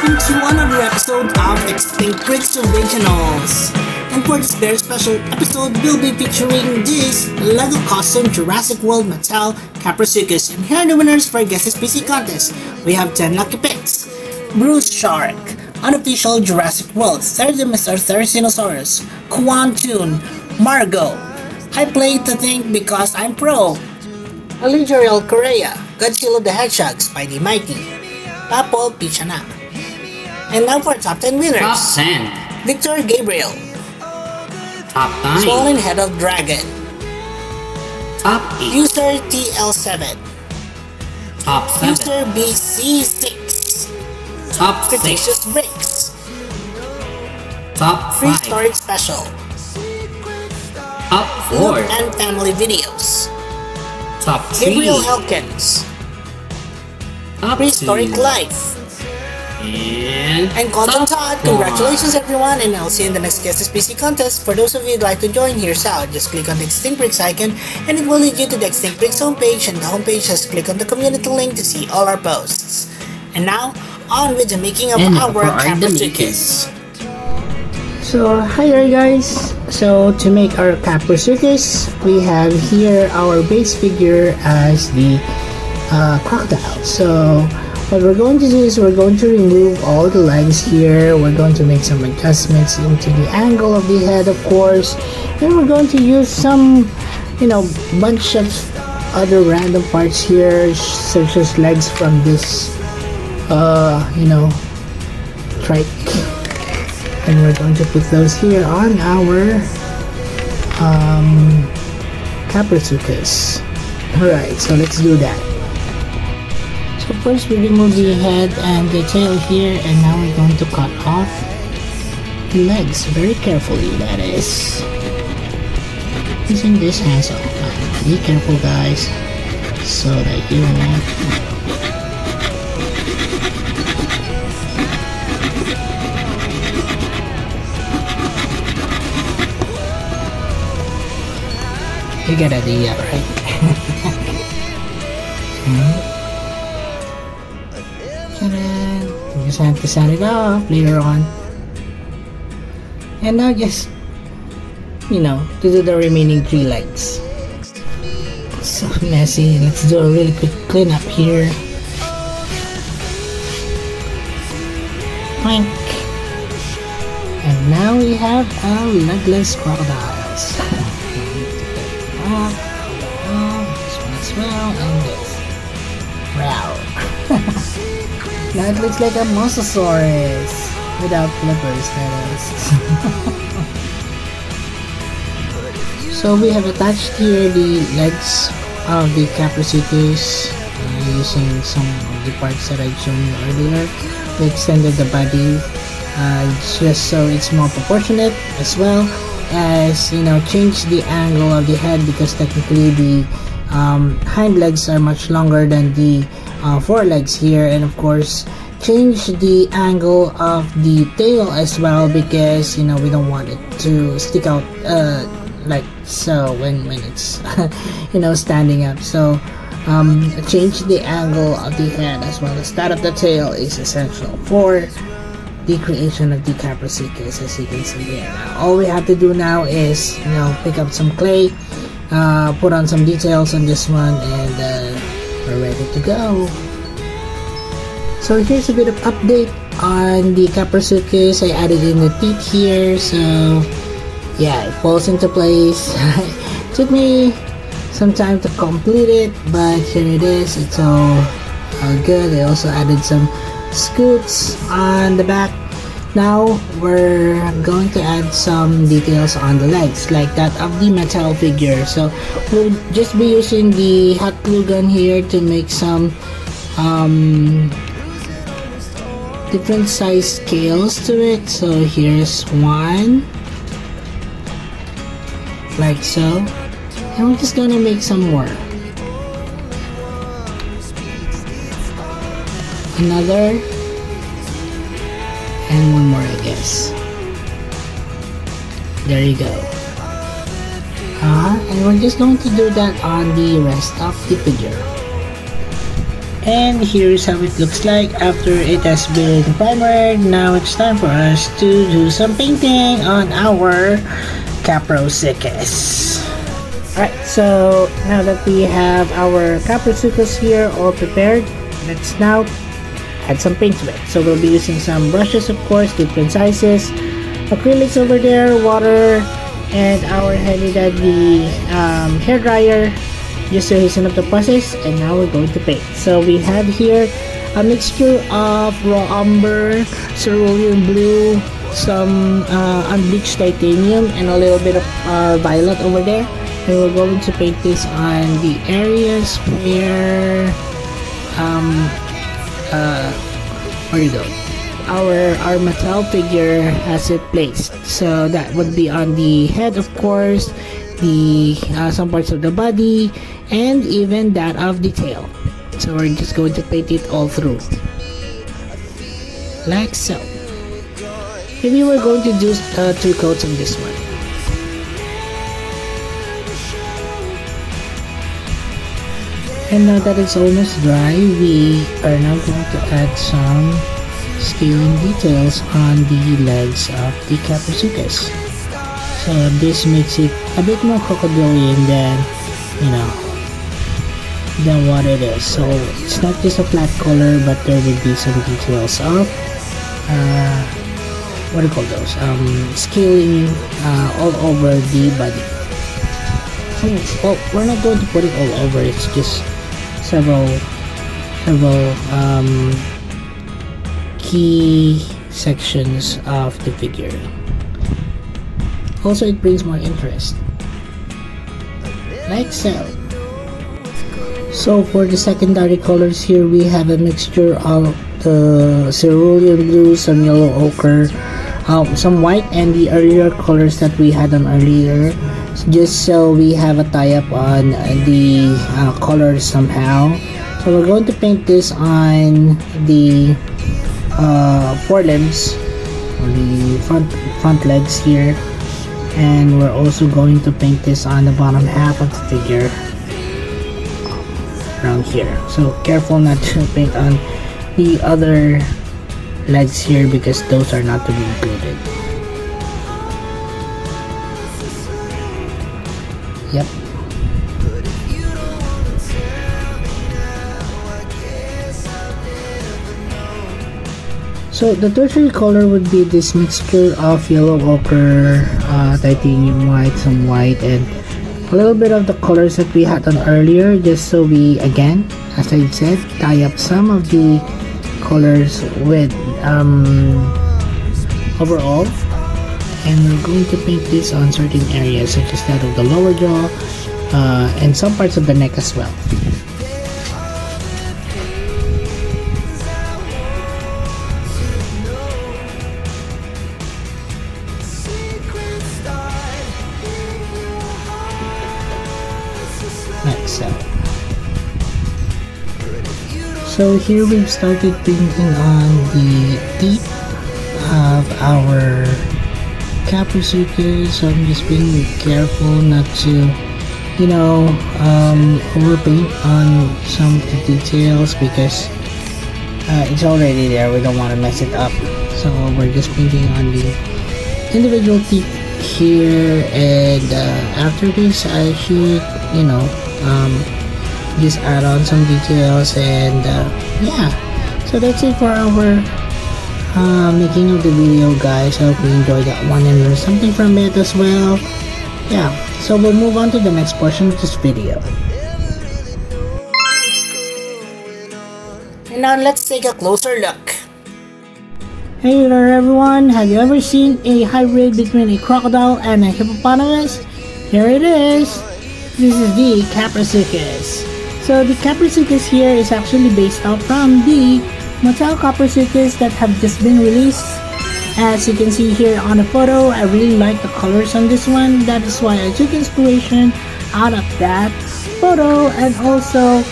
welcome to another episode of Extinct Originals. And for this very special episode, we'll be featuring this LEGO Custom Jurassic World Mattel Kaprosuchus. And here are the winners for Guess This PC contest. We have 10 lucky picks. Bruce Shark, Unofficial Jurassic World, There's Dinosaurs, Quantoon, Margot, I Play to Think Because I'm Pro, Allegorial Korea, Godzilla the Hedgehog, Spidey Mighty, Apple Pichana. And now for top 10 winners. Top 10. Victor Gabriel, Top 9. Swollen Head of Dragon, Top 8. User TL7, Top 7. User BC6, Top 6. Cretaceous Bricks, Top Free 5. Storage Special, Top 4. Look and Family Videos, Top 3. Gabriel Elkins, Top 2. Prehistoric Life, And Colton top Todd. Congratulations everyone, and I'll see you in the next Guess This PC contest. For those of you who'd like to join, here's out. Just click on the Extinct Bricks icon and it will lead you to the Extinct Bricks homepage, and the homepage just click on the community link to see all our posts. And now, on with the making of our Kaprosuchus. So hi there guys, so to make our Kaprosuchus, we have here our base figure as the crocodile. So what we're going to do is we're going to remove all the legs here. We're going to make some adjustments into the angle of the head, of course, and we're going to use some, bunch of other random parts here, such as legs from this trike, and we're going to put those here on our Kaprosuchus. Alright, so let's do that. So first we remove the head and the tail here, and now we're going to cut off the legs very carefully, that is, using this handsaw. Be careful guys, so that you won't you get an idea, right? We just have to set it off later on. And now just, to do the remaining 3 legs. So messy. Let's do a really quick cleanup here. Plank. And now we have our legless crocodiles. This one as well, and this. Wow. Now it looks like a mosasaurus without flippers, that is. So we have attached here the legs of the Kaprosuchus using some of the parts that I've shown you earlier. We extended the body just so it's more proportionate, as well as change the angle of the head, because technically the hind legs are much longer than the forelegs here, and of course change the angle of the tail as well, because we don't want it to stick out like so when it's standing up. So change the angle of the head as well as that of the tail is essential for the creation of the Kaprosuchus, as you can see here. All we have to do now is pick up some clay, put on some details on this one, and we're ready to go. So here's a bit of update on the Kaprosuchus. I added in the teeth here, so yeah, it falls into place. Took me some time to complete it, but here it is. It's all good. I also added some scoots on the back. Now we're going to add some details on the legs, like that of the Mattel figure. So we'll just be using the hot glue gun here to make some different size scales to it. So here's one, like so, and we're just gonna make some more. Another, and one more, I guess. There you go. And we're just going to do that on the rest of the figure. And here's how it looks like after it has been primered. Now it's time for us to do some painting on our Kaprosuchus. Alright, so now that we have our Kaprosuchus here all prepared, let's now add some paint to it. So we'll be using some brushes, of course, different sizes, acrylics over there, water, and our handy dandy hair dryer just to hasten up the process. And now we're going to paint. So we have here a mixture of raw umber, cerulean blue, some unbleached titanium, and a little bit of violet over there. And we're going to paint this on the areas where where you go, our metal figure has it placed. So that would be on the head, of course, the some parts of the body, and even that of the tail. So we're just going to paint it all through like so. Maybe we're going to do 2 coats on this one. And now that it's almost dry, we are now going to add some scaling details on the legs of the Kaprosuchus. So this makes it a bit more crocodilian than, than what it is. So it's not just a flat color, but there will be some details of, what do you call those? Scaling all over the body. Well, we're not going to put it all over, it's just several key sections of the figure. Also, it brings more interest, like so. So for the secondary colors here, we have a mixture of the cerulean blue, some yellow ochre, some white, and the earlier colors that we had on earlier, just so we have a tie-up on the colors somehow. So we're going to paint this on the forelimbs, or the front legs here, and we're also going to paint this on the bottom half of the figure around here. So careful not to paint on the other legs here, because those are not to be included. Yep. So the tertiary color would be this mixture of yellow ochre, titanium white, some white, and a little bit of the colors that we had on earlier, just so we, again, as I said, tie up some of the colors with overall. And we're going to paint this on certain areas, such as that of the lower jaw and some parts of the neck as well. Like so. So here we've started painting on the teeth of our Kaprosuchus, so I'm just being careful not to, overpaint on some of the details, because it's already there. We don't want to mess it up. So we're just painting on the individual teeth here, and after this I should, just add on some details, and yeah. So that's it for our making of the video, guys. I hope you enjoyed that one and learned something from it as well. Yeah, so we'll move on to the next portion of this video. And now let's take a closer look. Hey there everyone, have you ever seen a hybrid between a crocodile and a hippopotamus? Here it is. This is the Kaprosuchus. So the Kaprosuchus here is actually based out from the Mattel Kaprosuchus that have just been released. As you can see here on the photo, I really like the colors on this one. That is why I took inspiration out of that photo and also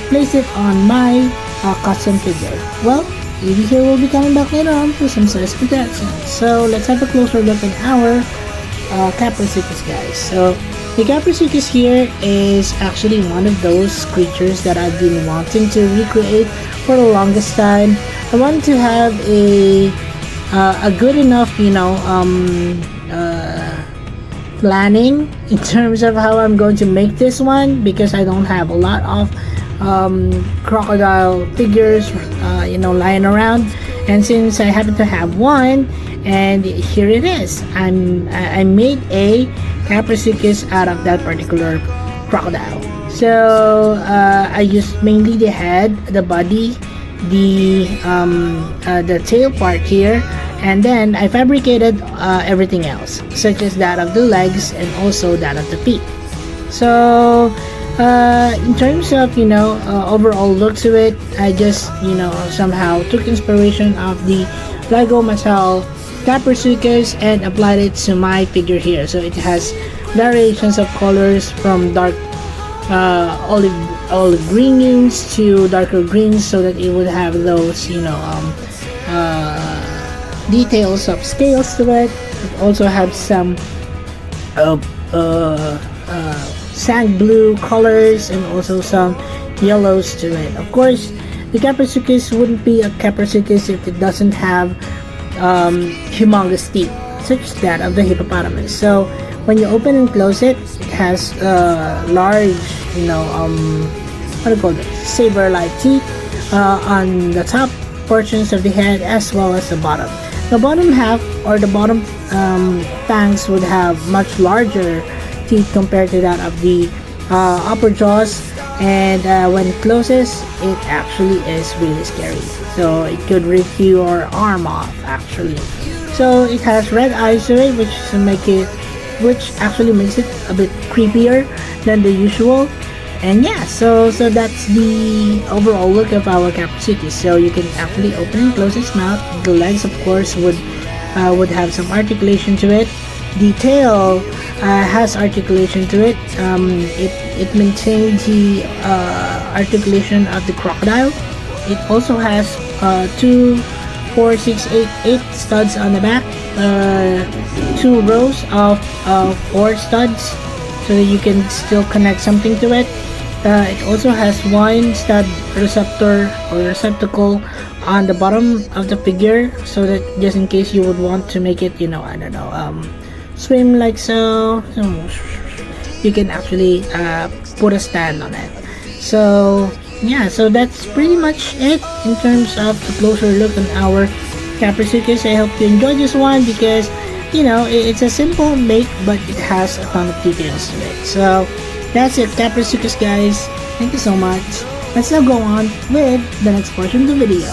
place it on my custom figure. Well, maybe here will be coming back later on for some size comparisons. So let's have a closer look at our Kaprosuchus, guys. So The Kaprosuchus here is actually one of those creatures that I've been wanting to recreate for the longest time. I want to have a good enough, planning in terms of how I'm going to make this one, because I don't have a lot of crocodile figures lying around, and since I happen to have one, and here it is, I made a Kaprosuchus out of that particular crocodile. So I used mainly the head, the body, the tail part here, and then I fabricated everything else, such as that of the legs and also that of the feet. So in terms of overall look to it, I just somehow took inspiration of the Lego Mattel Kaprosuchus and applied it to my figure here. So it has variations of colors from dark olive greens to darker greens, so that it would have those details of scales to it. It also has some sand blue colors and also some yellows to it. Of course, the Kaprosuchus wouldn't be a Kaprosuchus if it doesn't have humongous teeth, such as that of the hippopotamus. So when you open and close it, it has large, saber-like teeth on the top portions of the head as well as the bottom. The bottom half, or the bottom fangs, would have much larger teeth compared to that of the upper jaws, and when it closes, it actually is really scary. So it could rip your arm off actually. So it has red eyes to it, which actually makes it a bit creepier than the usual. And yeah, so that's the overall look of our Kaprosuchus. So you can actually open and close its mouth. The legs, of course, would have some articulation to it. The tail has articulation to it. It maintains the articulation of the crocodile. It also has 2, 4, 6, 8 studs on the back. 2 rows of 4 studs, so that you can still connect something to it. It also has 1 stud receptacle on the bottom of the figure, so that just in case you would want to make it, swim like so, you can actually put a stand on it. So yeah, so that's pretty much it in terms of the closer look on our Kaprosuchus. I hope you enjoyed this one, because it's a simple make, but it has a ton of details to it. So that's it, Kaprosuchus guys. Thank you so much. Let's now go on with the next portion of the video.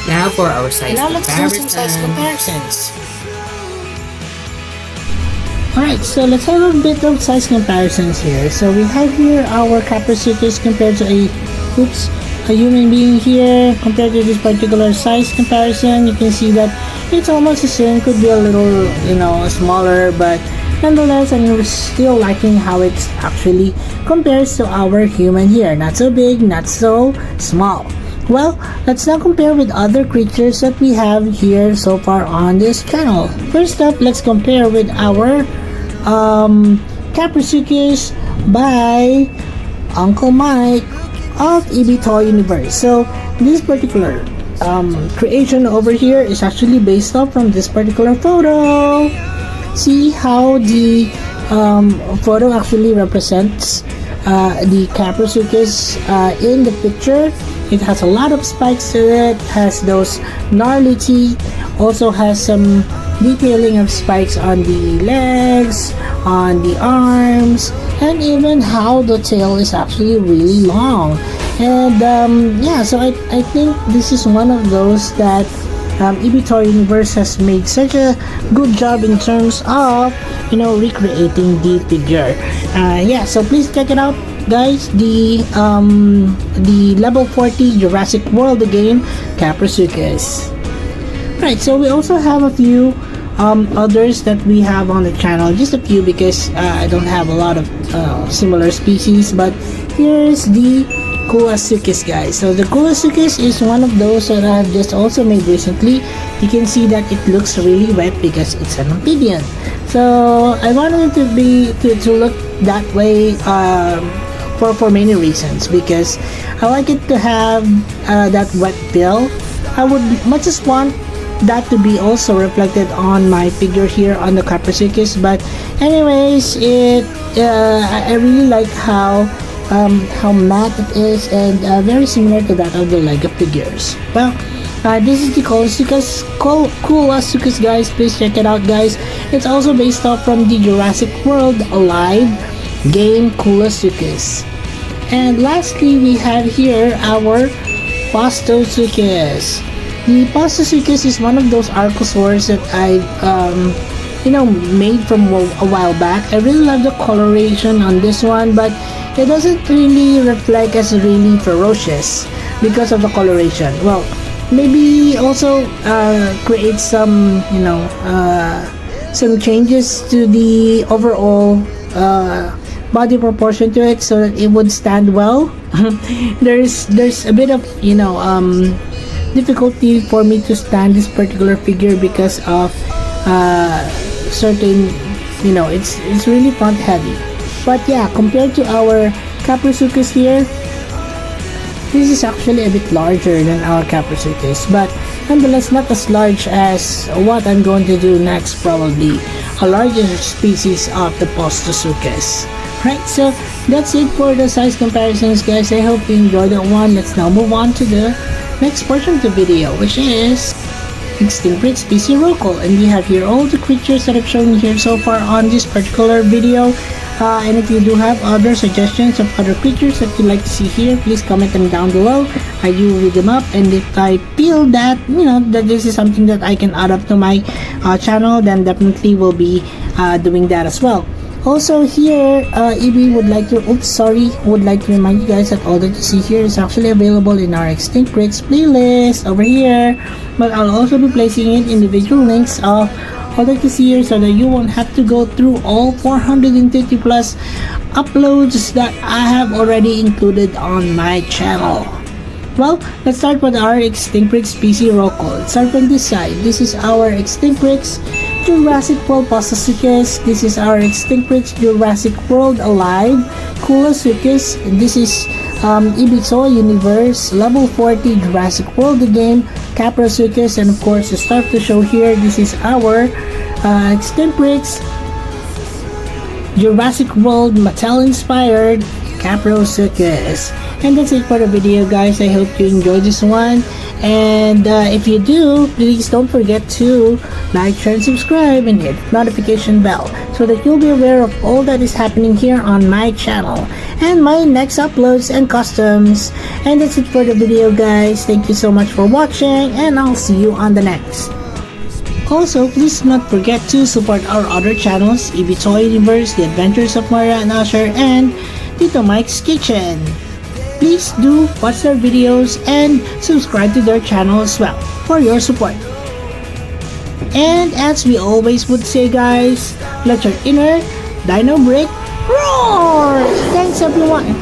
Now for our size Now let's do some size comparison. comparisons. Alright, so let's have a bit of size comparisons here. So we have here our Kaprosuchus compared to a human being here. Compared to this particular size comparison, you can see that it's almost the same. Could be a little, smaller, but nonetheless, I'm still liking how it actually compares to our human here. Not so big, not so small. Well, let's now compare with other creatures that we have here so far on this channel. First up, let's compare with our Kaprosuchus by Uncle Mike of EB Toy Universe. So this particular creation over here is actually based off from this particular photo. See how the photo actually represents the Kaprosuchus in the picture. It has a lot of spikes to it, has those gnarly teeth, also has some detailing of spikes on the legs, on the arms, and even how the tail is actually really long. And yeah, so I think this is one of those that EB Toy Universe has made such a good job in terms of recreating the figure. Yeah, so please check it out, guys. The level 40 Jurassic World game Kaprosuchus. Right, so we also have a few others that we have on the channel, just a few, because I don't have a lot of similar species. But here's the Kaprosuchus, guys. So the Kaprosuchus is one of those that I've just also made recently. You can see that it looks really wet because it's an amphibian. So I wanted it to look that way for many reasons, because I like it to have that wet bill. I would much just want that to be also reflected on my figure here on the Kaprosuchus. But anyways, I really like how matte it is, and very similar to that of the Lego figures. Well, this is the Kaprosuchus, guys. Please check it out, guys. It's also based off from the Jurassic World Alive game Kaprosuchus. And lastly, we have here our Kaprosuchus. The Kaprosuchus is one of those archosaurs that I made from a while back. I really love the coloration on this one, but it doesn't really reflect as really ferocious because of the coloration. Well, maybe also create some changes to the overall body proportion to it so that it would stand well. there's a bit of difficulty for me to stand this particular figure because of certain, it's really front heavy. But yeah, compared to our Kaprosuchus here, this is actually a bit larger than our Kaprosuchus, but nonetheless not as large as what I'm going to do next, probably a larger species of the Kaprosuchus. Right, so that's it for the size comparisons, guys. I hope you enjoyed that one. Let's now move on to the next portion of the video, which is Extinct Species Rocal, and we have here all the creatures that I've shown you here so far on this particular video. And if you do have other suggestions of other creatures that you'd like to see here, please comment them down below. I do read them up, and if I feel that that this is something that I can add up to my channel, then definitely will be doing that as well. Also here, EB would like to remind you guys that all that you see here is actually available in our Extinct Breaks playlist over here, but I'll also be placing it individual links of all that you see here so that you won't have to go through all 450 plus uploads that I have already included on my channel. Well, let's start with our Extinct Breaks species Rocal. Let's start from this side. This is our Extinct Breaks Jurassic World Kaprosuchus. This is our Extinct Breaks Jurassic World Alive Kaprosuchus. This is Ibiza Universe Level 40 Jurassic World the game Kaprosuchus, and of course to start the show here, this is our Extinct Breaks Jurassic World Mattel inspired Kaprosuchus. And that's it for the video, guys. I hope you enjoyed this one, and if you do, please don't forget to like, share, and subscribe, and hit the notification bell so that you'll be aware of all that is happening here on my channel and my next uploads and customs. And that's it for the video, guys. Thank you so much for watching, and I'll see you on the next. Also, please do not forget to support our other channels, Ibiza Universe, The Adventures of Maria and Asher, and Tito Mike's Kitchen. Please do watch their videos and subscribe to their channel as well for your support. And as we always would say, guys, let your inner dino break roar! Thanks everyone!